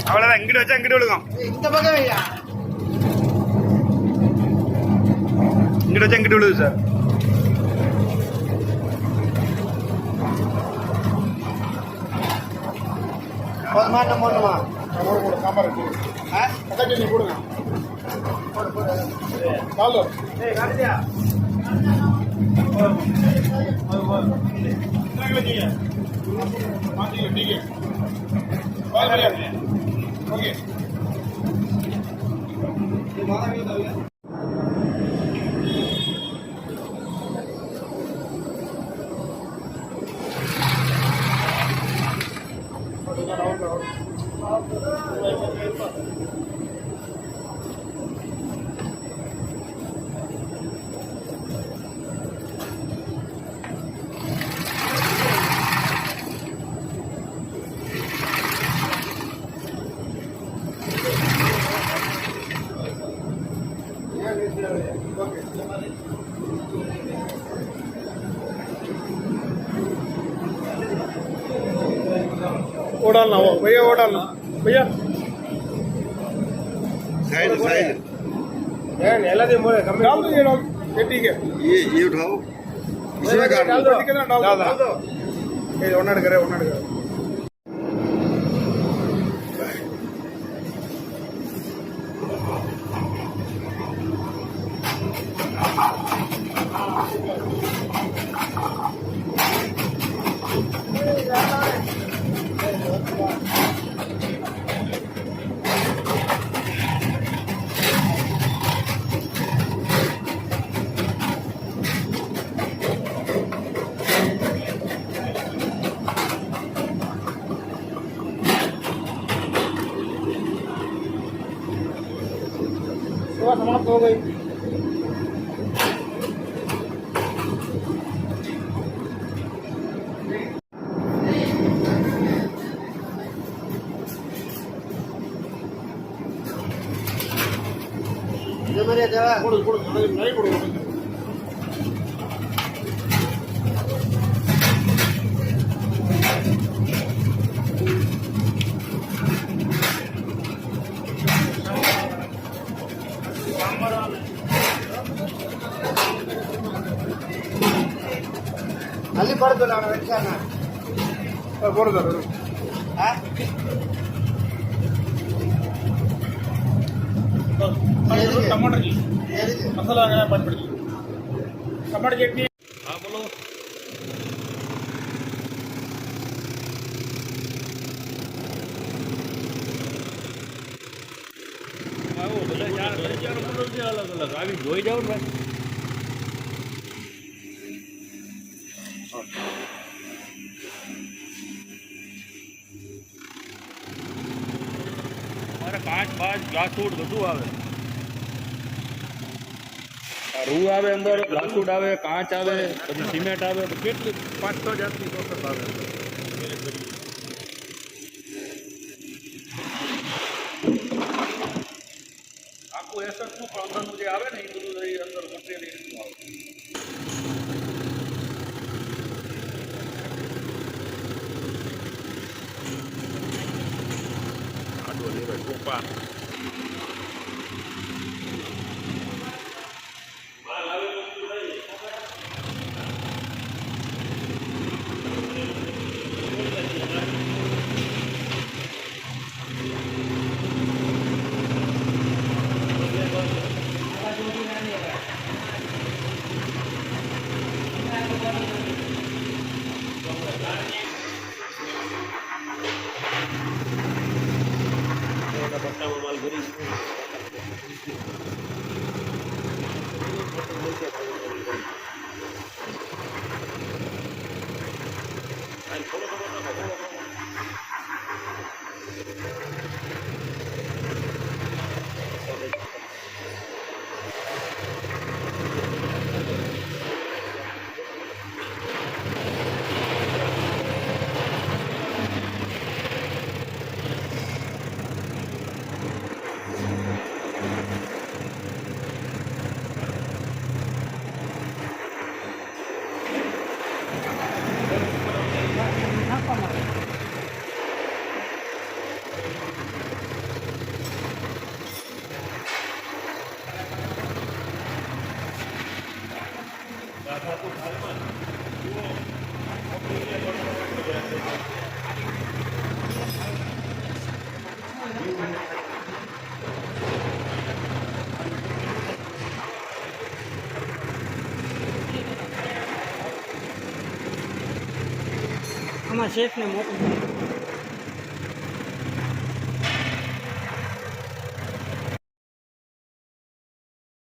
அவ்வளோதான். இங்கிட்டு வச்சா இங்கிட்டு விழுகும். இந்த பக்கம் ஐயா, இங்கிட்டு வச்சா இங்கிட்டு விழுது சார். போதுமா என்ன போடணுமா? போடு சாம்பார் பக்கத்து போடுங்க. காலு ஓகே. ओडालना हो भैया, ओडालना भैया साइड साइड எல்லாத்தையும் போடு डाल दो, ये ठीक है. ये उठाओ, इसमें डाल दो, डाल दो. ये ஒண்ணா எடுக்கறேன், ஒண்ணா எடுக்கறேன். समाप्त हो गई. नहीं पड़ो. ಅಲ್ಲಿ ಬರ್ತಲ್ಲ ಅವನ ವೆಚ್ಚನ ಬರೋದು टमाटर की मसाला टमाटर चटनी. हाँ बोलो. अलग अलग જોઈ જાવ ને. कांच बाज ग्लासवुड બધું આવે. રૂ આવે અંદર, ગ્લાસવुड આવે, કાંચ આવે, પછી સિમેન્ટ આવે, કેટલી 5-6 જાતની પ્રોસેસ આવે. આખું એસેટનું પણ અંદરનું જે આવે ને એ બધું અંદર મટીરિયલ આવે. Opa. આમાં શેફને મોકલું